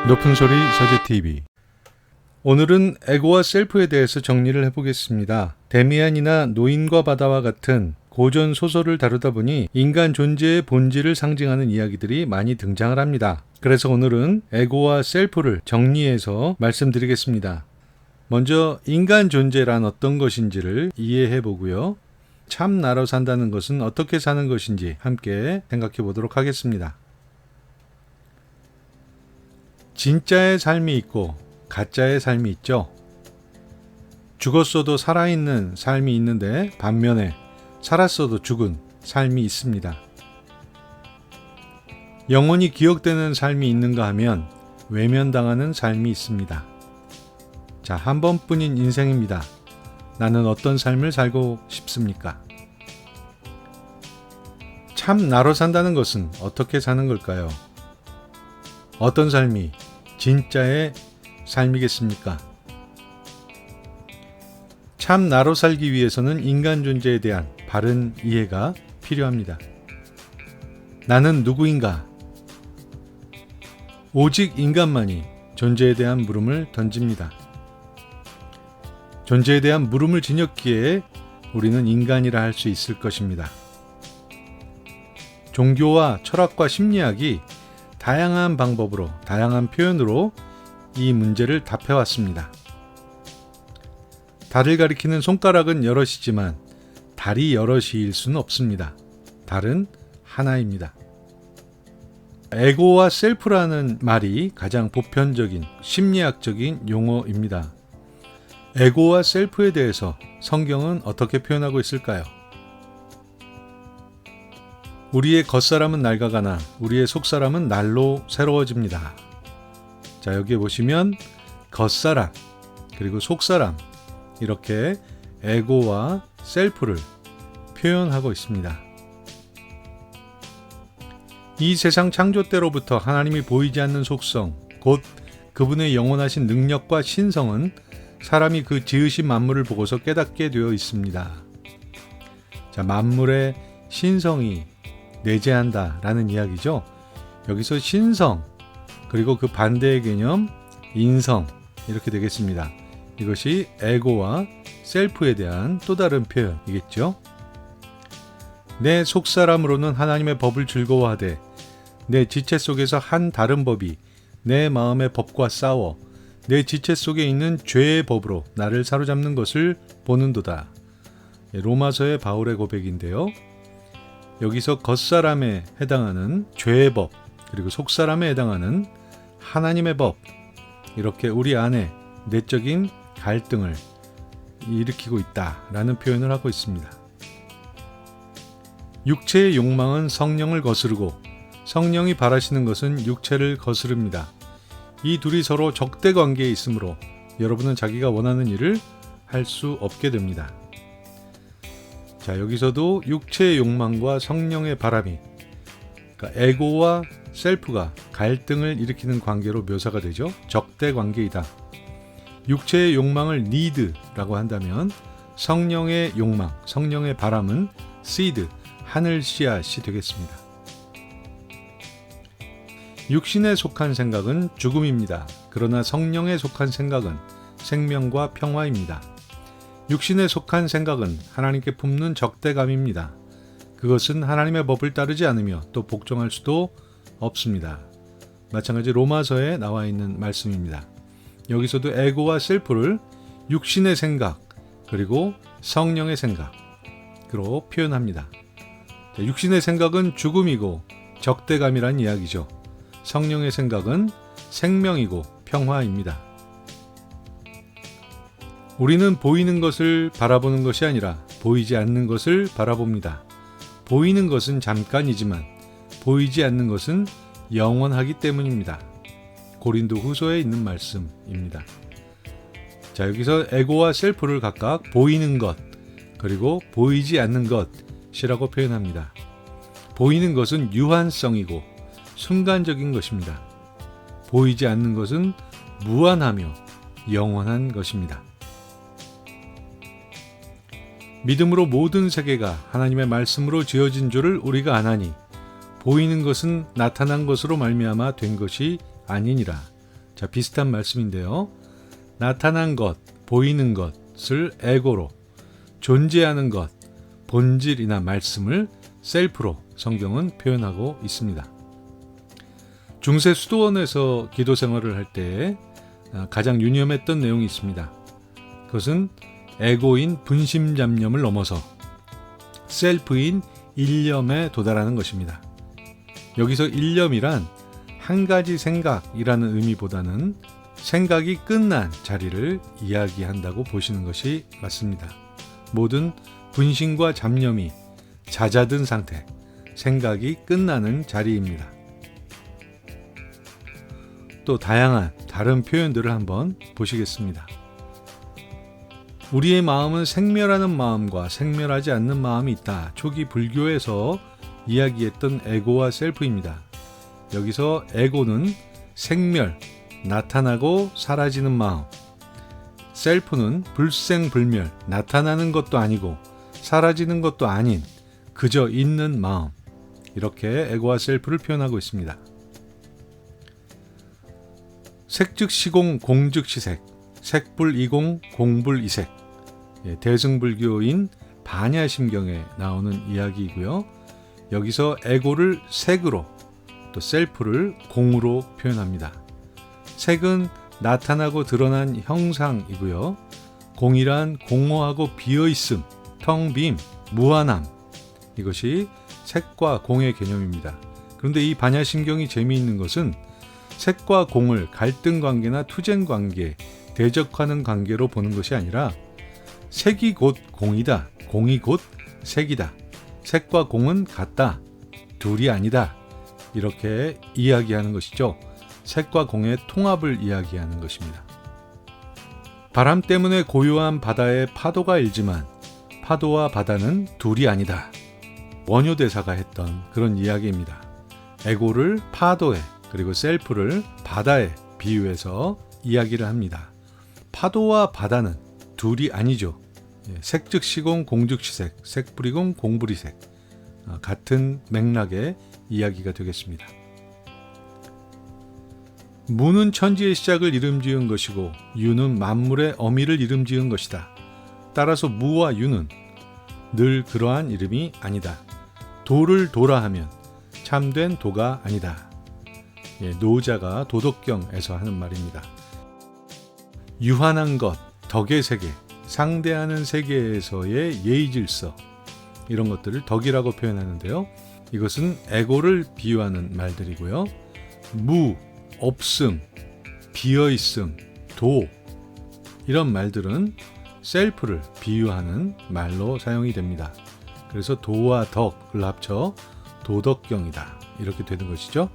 높은 소리 서재TV. 오늘은 에고와 셀프에 대해서 정리를 해보겠습니다. 데미안이나 노인과 바다와 같은 고전 소설을 다루다 보니 인간 존재의 본질을 상징하는 이야기들이 많이 등장을 합니다. 그래서 오늘은 에고와 셀프를 정리해서 말씀드리겠습니다. 먼저 인간 존재란 어떤 것인지를 이해해 보고요. 참 나로 산다는 것은 어떻게 사는 것인지 함께 생각해 보도록 하겠습니다. 진짜의 삶이 있고 가짜의 삶이 있죠. 죽었어도 살아있는 삶이 있는데 반면에 살았어도 죽은 삶이 있습니다. 영원히 기억되는 삶이 있는가 하면 외면당하는 삶이 있습니다. 자, 한 번뿐인 인생입니다. 나는 어떤 삶을 살고 싶습니까? 참 나로 산다는 것은 어떻게 사는 걸까요? 어떤 삶이 진짜의 삶이겠습니까? 참 나로 살기 위해서는 인간 존재에 대한 바른 이해가 필요합니다. 나는 누구인가? 오직 인간만이 존재에 대한 물음을 던집니다. 존재에 대한 물음을 지녔기에 우리는 인간이라 할 수 있을 것입니다. 종교와 철학과 심리학이 다양한 방법으로, 다양한 표현으로 이 문제를 답해왔습니다. 달을 가리키는 손가락은 여럿이지만 달이 여럿일 수는 없습니다. 달은 하나입니다. 에고와 셀프라는 말이 가장 보편적인 심리학적인 용어입니다. 에고와 셀프에 대해서 성경은 어떻게 표현하고 있을까요? 우리의 겉사람은 낡아가나 우리의 속사람은 날로 새로워집니다. 자, 여기에 보시면 겉사람 그리고 속사람 이렇게 에고와 셀프를 표현하고 있습니다. 이 세상 창조 때로부터 하나님이 보이지 않는 속성, 곧 그분의 영원하신 능력과 신성은 사람이 그 지으신 만물을 보고서 깨닫게 되어 있습니다. 자, 만물의 신성이 내재한다 라는 이야기죠. 여기서 신성 그리고 그 반대의 개념 인성 이렇게 되겠습니다. 이것이 에고와 셀프에 대한 또 다른 표현이겠죠. 내 속사람으로는 하나님의 법을 즐거워하되 내 지체 속에서 한 다른 법이 내 마음의 법과 싸워 내 지체 속에 있는 죄의 법으로 나를 사로잡는 것을 보는도다. 로마서의 바울의 고백인데요. 여기서 겉사람에 해당하는 죄의 법 그리고 속사람에 해당하는 하나님의 법 이렇게 우리 안에 내적인 갈등을 일으키고 있다라는 표현을 하고 있습니다. 육체의 욕망은 성령을 거스르고 성령이 바라시는 것은 육체를 거스릅니다. 이 둘이 서로 적대 관계에 있으므로 여러분은 자기가 원하는 일을 할 수 없게 됩니다. 자, 여기서도 육체의 욕망과 성령의 바람이 그러니까 에고와 셀프가 갈등을 일으키는 관계로 묘사가 되죠. 적대 관계이다. 육체의 욕망을 need라고 한다면 성령의 욕망, 성령의 바람은 seed, 하늘 씨앗이 되겠습니다. 육신에 속한 생각은 죽음입니다. 그러나 성령에 속한 생각은 생명과 평화입니다. 육신에 속한 생각은 하나님께 품는 적대감입니다. 그것은 하나님의 법을 따르지 않으며 또 복종할 수도 없습니다. 마찬가지 로마서에 나와 있는 말씀입니다. 여기서도 에고와 셀프를 육신의 생각 그리고 성령의 생각으로 표현합니다. 육신의 생각은 죽음이고 적대감이란 이야기죠. 성령의 생각은 생명이고 평화입니다. 우리는 보이는 것을 바라보는 것이 아니라 보이지 않는 것을 바라봅니다. 보이는 것은 잠깐이지만 보이지 않는 것은 영원하기 때문입니다. 고린도 후서에 있는 말씀입니다. 자, 여기서 에고와 셀프를 각각 보이는 것 그리고 보이지 않는 것이라고 표현합니다. 보이는 것은 유한성이고 순간적인 것입니다. 보이지 않는 것은 무한하며 영원한 것입니다. 믿음으로 모든 세계가 하나님의 말씀으로 지어진 줄을 우리가 아나니 보이는 것은 나타난 것으로 말미암아 된 것이 아니니라. 자, 비슷한 말씀인데요. 나타난 것, 보이는 것을 에고로, 존재하는 것, 본질이나 말씀을 셀프로 성경은 표현하고 있습니다. 중세 수도원에서 기도 생활을 할 때 가장 유념했던 내용이 있습니다. 그것은 에고인 분심잡념을 넘어서 셀프인 일념에 도달하는 것입니다. 여기서 일념이란 한 가지 생각이라는 의미보다는 생각이 끝난 자리를 이야기한다고 보시는 것이 맞습니다. 모든 분심과 잡념이 잦아든 상태, 생각이 끝나는 자리입니다. 또 다양한 다른 표현들을 한번 보시겠습니다. 우리의 마음은 생멸하는 마음과 생멸하지 않는 마음이 있다. 초기 불교에서 이야기했던 에고와 셀프입니다. 여기서 에고는 생멸, 나타나고 사라지는 마음, 셀프는 불생불멸, 나타나는 것도 아니고 사라지는 것도 아닌 그저 있는 마음, 이렇게 에고와 셀프를 표현하고 있습니다. 색즉시공, 공즉시색, 색불이공, 공불이색, 대승불교인 반야심경에 나오는 이야기이고요. 여기서 에고를 색으로, 또 셀프를 공으로 표현합니다. 색은 나타나고 드러난 형상이고요. 공이란 공허하고 비어있음, 텅 빔, 무한함, 이것이 색과 공의 개념입니다. 그런데 이 반야심경이 재미있는 것은 색과 공을 갈등 관계나 투쟁 관계, 대적하는 관계로 보는 것이 아니라 색이 곧 공이다, 공이 곧 색이다, 색과 공은 같다, 둘이 아니다, 이렇게 이야기하는 것이죠. 색과 공의 통합을 이야기하는 것입니다. 바람 때문에 고요한 바다에 파도가 일지만 파도와 바다는 둘이 아니다. 원효대사가 했던 그런 이야기입니다. 에고를 파도에, 그리고 셀프를 바다에 비유해서 이야기를 합니다. 파도와 바다는 둘이 아니죠. 색즉시공, 공즉시색, 색불이공, 공불이색, 같은 맥락의 이야기가 되겠습니다. 무는 천지의 시작을 이름지은 것이고 유는 만물의 어미를 이름지은 것이다. 따라서 무와 유는 늘 그러한 이름이 아니다. 도를 도라 하면 참된 도가 아니다. 노자가 도덕경에서 하는 말입니다. 유한한 것, 덕의 세계, 상대하는 세계에서의 예의질서, 이런 것들을 덕이라고 표현하는데요. 이것은 에고를 비유하는 말들이고요. 무, 없음, 비어있음, 도, 이런 말들은 셀프를 비유하는 말로 사용이 됩니다. 그래서 도와 덕을 합쳐 도덕경이다, 이렇게 되는 것이죠.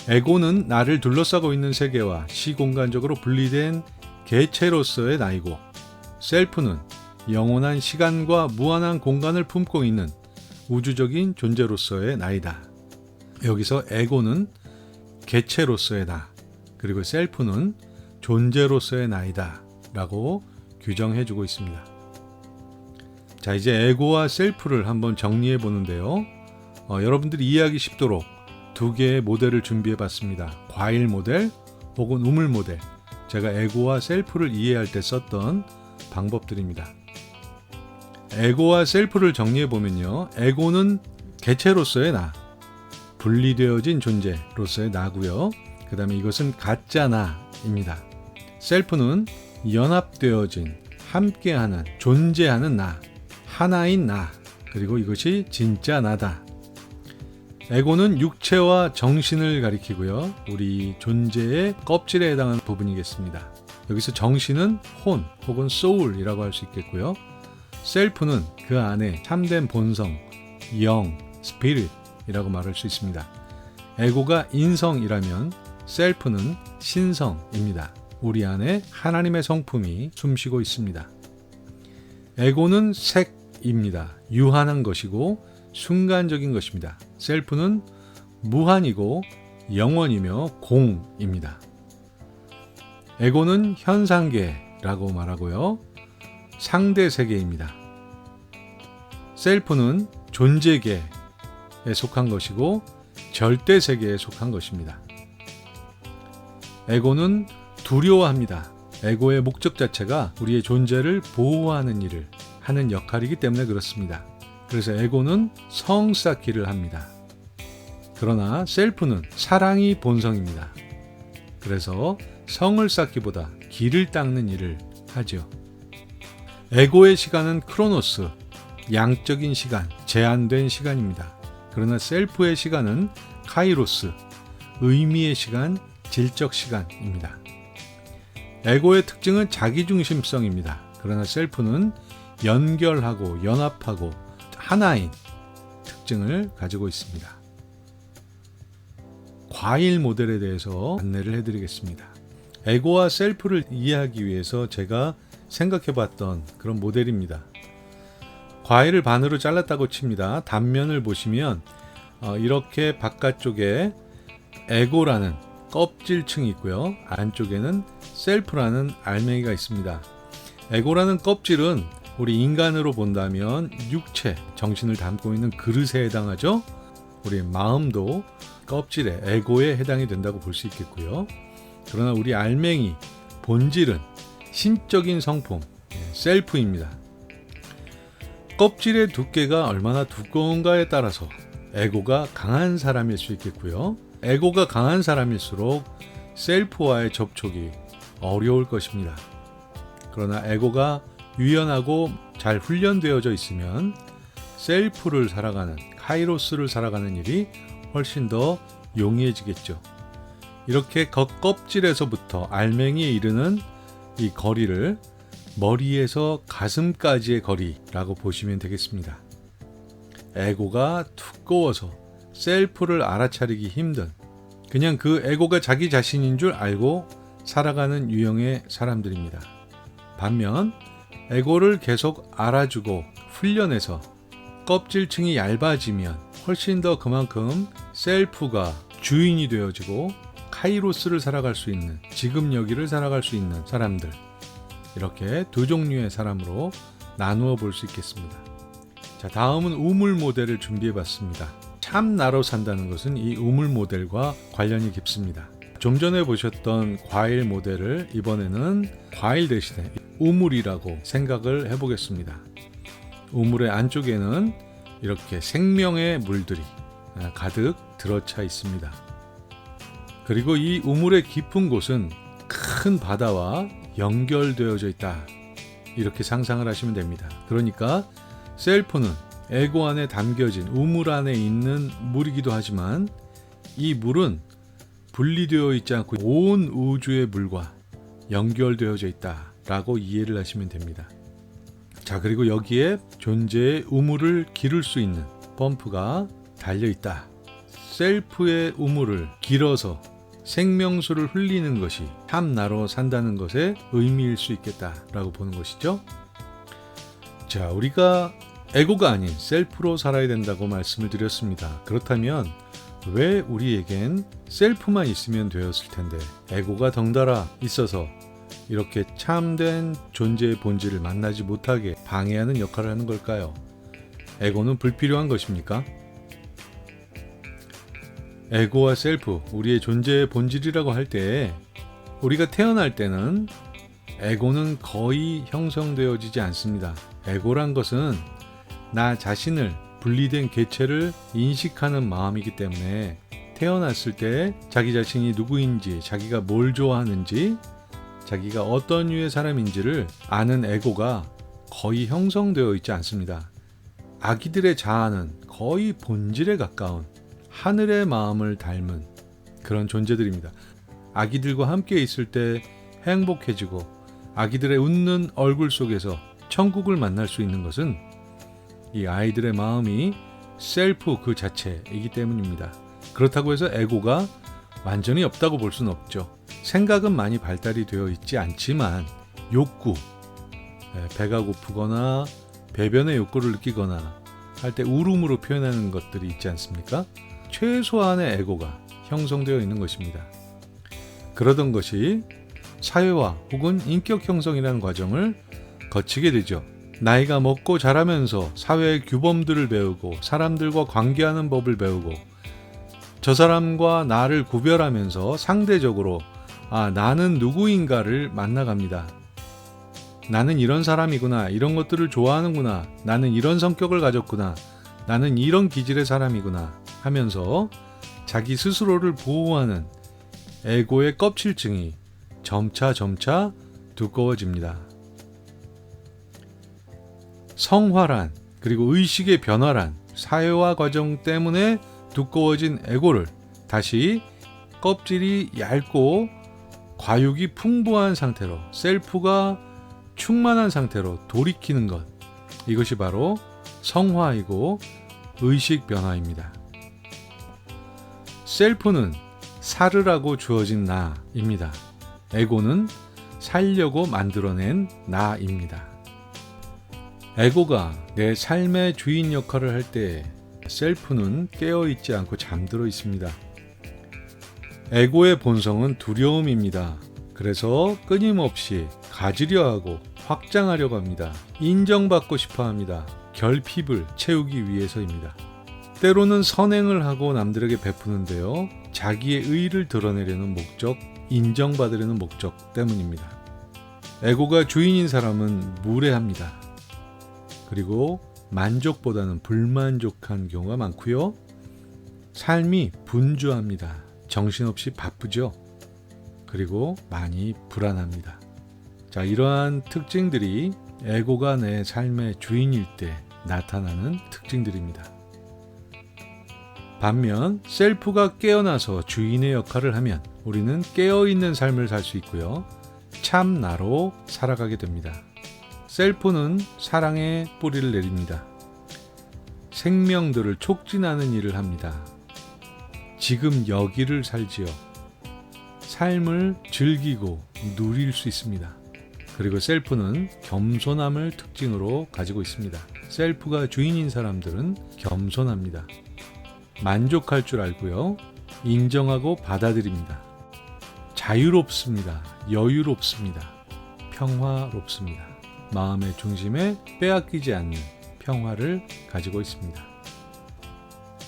에고는 나를 둘러싸고 있는 세계와 시공간적으로 분리된 개체로서의 나이고, 셀프는 영원한 시간과 무한한 공간을 품고 있는 우주적인 존재로서의 나이다. 여기서 에고는 개체로서의 나, 그리고 셀프는 존재로서의 나이다 라고 규정해주고 있습니다. 자, 이제 에고와 셀프를 한번 정리해 보는데요. 여러분들이 이해하기 쉽도록 두 개의 모델을 준비해 봤습니다. 과일 모델 혹은 우물 모델, 제가 에고와 셀프를 이해할 때 썼던 방법들입니다. 에고와 셀프를 정리해 보면요, 에고는 개체로서의 나, 분리되어진 존재로서의 나고요. 그 다음에 이것은 가짜 나입니다. 셀프는 연합되어진, 함께하는, 존재하는 나, 하나인 나, 그리고 이것이 진짜 나다. 에고는 육체와 정신을 가리키고요. 우리 존재의 껍질에 해당하는 부분이겠습니다. 여기서 정신은 혼 혹은 soul이라고 할 수 있겠고요. 셀프는 그 안에 참된 본성, 영, spirit이라고 말할 수 있습니다. 에고가 인성이라면 셀프는 신성입니다. 우리 안에 하나님의 성품이 숨쉬고 있습니다. 에고는 색입니다. 유한한 것이고 순간적인 것입니다. 셀프는 무한이고 영원이며 공입니다. 에고는 현상계라고 말하고요. 상대 세계입니다. 셀프는 존재계에 속한 것이고 절대 세계에 속한 것입니다. 에고는 두려워합니다. 에고의 목적 자체가 우리의 존재를 보호하는 일을 하는 역할이기 때문에 그렇습니다. 그래서 에고는 성 쌓기를 합니다. 그러나 셀프는 사랑이 본성입니다. 그래서 성을 쌓기보다 길을 닦는 일을 하죠. 에고의 시간은 크로노스, 양적인 시간, 제한된 시간입니다. 그러나 셀프의 시간은 카이로스, 의미의 시간, 질적 시간입니다. 에고의 특징은 자기중심성입니다. 그러나 셀프는 연결하고 연합하고 하나인 특징을 가지고 있습니다. 과일 모델에 대해서 안내를 해드리겠습니다. 에고와 셀프를 이해하기 위해서 제가 생각해봤던 그런 모델입니다. 과일을 반으로 잘랐다고 칩니다. 단면을 보시면 이렇게 바깥쪽에 에고라는 껍질층이 있고요. 안쪽에는 셀프라는 알맹이가 있습니다. 에고라는 껍질은 우리 인간으로 본다면 육체, 정신을 담고 있는 그릇에 해당하죠. 우리 마음도 껍질에 에고에 해당이 된다고 볼 수 있겠고요. 그러나 우리 알맹이, 본질은 신적인 성품, 셀프입니다. 껍질의 두께가 얼마나 두꺼운가에 따라서 에고가 강한 사람일 수 있겠고요. 에고가 강한 사람일수록 셀프와의 접촉이 어려울 것입니다. 그러나 에고가 유연하고 잘 훈련되어져 있으면 셀프를 살아가는, 카이로스를 살아가는 일이 훨씬 더 용이해지겠죠. 이렇게 겉껍질에서부터 알맹이에 이르는 이 거리를 머리에서 가슴까지의 거리라고 보시면 되겠습니다. 에고가 두꺼워서 셀프를 알아차리기 힘든, 그냥 그 에고가 자기 자신인 줄 알고 살아가는 유형의 사람들입니다. 반면 에고를 계속 알아주고 훈련해서 껍질층이 얇아지면 훨씬 더 그만큼 셀프가 주인이 되어지고 카이로스를 살아갈 수 있는, 지금 여기를 살아갈 수 있는 사람들, 이렇게 두 종류의 사람으로 나누어 볼 수 있겠습니다. 자, 다음은 우물 모델을 준비해 봤습니다. 참 나로 산다는 것은 이 우물 모델과 관련이 깊습니다. 좀 전에 보셨던 과일 모델을 이번에는 과일 대신에 우물이라고 생각을 해보겠습니다. 우물의 안쪽에는 이렇게 생명의 물들이 가득 들어차 있습니다. 그리고 이 우물의 깊은 곳은 큰 바다와 연결되어져 있다, 이렇게 상상을 하시면 됩니다. 그러니까 셀프는 에고 안에 담겨진 우물 안에 있는 물이기도 하지만 이 물은 분리되어 있지 않고 온 우주의 물과 연결되어져 있다라고 이해를 하시면 됩니다. 자, 그리고 여기에 존재의 우물을 기를 수 있는 펌프가 달려있다. 셀프의 우물을 길어서 생명수를 흘리는 것이 참 나로 산다는 것의 의미일 수 있겠다라고 보는 것이죠. 자, 우리가 에고가 아닌 셀프로 살아야 된다고 말씀을 드렸습니다. 그렇다면 왜 우리에겐 셀프만 있으면 되었을 텐데 에고가 덩달아 있어서 이렇게 참된 존재의 본질을 만나지 못하게 방해하는 역할을 하는 걸까요? 에고는 불필요한 것입니까? 에고와 셀프, 우리의 존재의 본질이라고 할 때 우리가 태어날 때는 에고는 거의 형성되어지지 않습니다. 에고란 것은 나 자신을 분리된 개체를 인식하는 마음이기 때문에 태어났을 때 자기 자신이 누구인지, 자기가 뭘 좋아하는지, 자기가 어떤 류의 사람인지를 아는 에고가 거의 형성되어 있지 않습니다. 아기들의 자아는 거의 본질에 가까운 하늘의 마음을 닮은 그런 존재들입니다. 아기들과 함께 있을 때 행복해지고 아기들의 웃는 얼굴 속에서 천국을 만날 수 있는 것은 이 아이들의 마음이 셀프 그 자체이기 때문입니다. 그렇다고 해서 에고가 완전히 없다고 볼 수는 없죠. 생각은 많이 발달이 되어 있지 않지만 욕구, 배가 고프거나 배변의 욕구를 느끼거나 할 때 울음으로 표현하는 것들이 있지 않습니까? 최소한의 에고가 형성되어 있는 것입니다. 그러던 것이 사회화 혹은 인격 형성이라는 과정을 거치게 되죠. 나이가 먹고 자라면서 사회의 규범들을 배우고 사람들과 관계하는 법을 배우고 저 사람과 나를 구별하면서 상대적으로 나는 누구인가를 만나갑니다. 나는 이런 사람이구나. 이런 것들을 좋아하는구나. 나는 이런 성격을 가졌구나. 나는 이런 기질의 사람이구나 하면서 자기 스스로를 보호하는 에고의 껍질층이 점차 두꺼워집니다. 성화란, 그리고 의식의 변화란, 사회화 과정 때문에 두꺼워진 에고를 다시 껍질이 얇고 과육이 풍부한 상태로, 셀프가 충만한 상태로 돌이키는 것, 이것이 바로 성화이고 의식 변화입니다. 셀프는 살으라고 주어진 나입니다. 에고는 살려고 만들어낸 나입니다. 에고가 내 삶의 주인 역할을 할 때 셀프는 깨어있지 않고 잠들어 있습니다. 에고의 본성은 두려움입니다. 그래서 끊임없이 가지려 하고 확장하려고 합니다. 인정받고 싶어 합니다. 결핍을 채우기 위해서입니다. 때로는 선행을 하고 남들에게 베푸는데요. 자기의 의의를 드러내려는 목적, 인정받으려는 목적 때문입니다. 에고가 주인인 사람은 무례합니다. 그리고 만족보다는 불만족한 경우가 많고요. 삶이 분주합니다. 정신없이 바쁘죠. 그리고 많이 불안합니다. 자, 이러한 특징들이 에고가 내 삶의 주인일 때 나타나는 특징들입니다. 반면 셀프가 깨어나서 주인의 역할을 하면 우리는 깨어있는 삶을 살 수 있고요. 참 나로 살아가게 됩니다. 셀프는 사랑의 뿌리를 내립니다. 생명들을 촉진하는 일을 합니다. 지금 여기를 살지요. 삶을 즐기고 누릴 수 있습니다. 그리고 셀프는 겸손함을 특징으로 가지고 있습니다. 셀프가 주인인 사람들은 겸손합니다. 만족할 줄 알고요. 인정하고 받아들입니다. 자유롭습니다. 여유롭습니다. 평화롭습니다. 마음의 중심에 빼앗기지 않는 평화를 가지고 있습니다.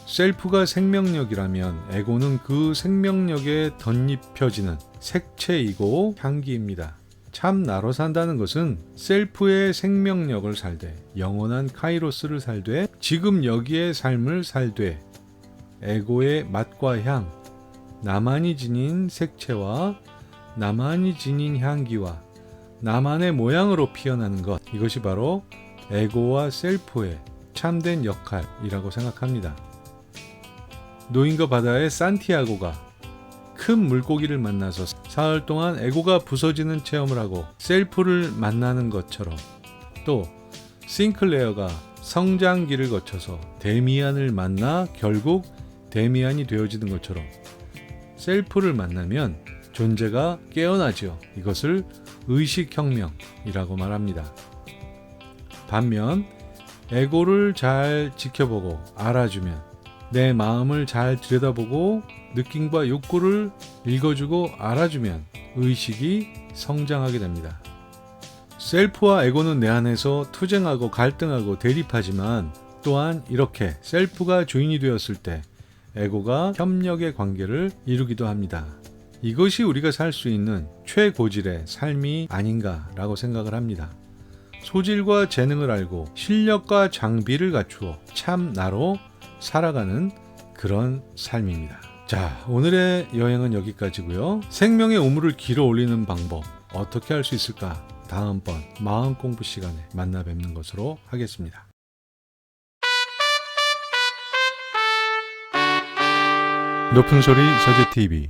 셀프가 생명력이라면 에고는 그 생명력에 덧입혀지는 색채이고 향기입니다. 참 나로 산다는 것은 셀프의 생명력을 살되, 영원한 카이로스를 살되, 지금 여기의 삶을 살되, 에고의 맛과 향, 나만이 지닌 색채와 나만이 지닌 향기와 나만의 모양으로 피어나는 것, 이것이 바로 에고와 셀프의 참된 역할이라고 생각합니다. 노인과 바다의 산티아고가 큰 물고기를 만나서 사흘 동안 에고가 부서지는 체험을 하고 셀프를 만나는 것처럼, 또 싱클레어가 성장기를 거쳐서 데미안을 만나 결국 데미안이 되어지는 것처럼 셀프를 만나면 존재가 깨어나죠. 이것을 의식혁명이라고 말합니다. 반면 에고를 잘 지켜보고 알아주면, 내 마음을 잘 들여다보고 느낌과 욕구를 읽어주고 알아주면 의식이 성장하게 됩니다. 셀프와 에고는 내 안에서 투쟁하고 갈등하고 대립하지만, 또한 이렇게 셀프가 주인이 되었을 때 에고가 협력의 관계를 이루기도 합니다. 이것이 우리가 살 수 있는 최고질의 삶이 아닌가라고 생각을 합니다. 소질과 재능을 알고 실력과 장비를 갖추어 참 나로 살아가는 그런 삶입니다. 자, 오늘의 여행은 여기까지고요. 생명의 우물을 길어 올리는 방법 어떻게 할 수 있을까? 다음번 마음 공부 시간에 만나 뵙는 것으로 하겠습니다. 높은 소리 서재 TV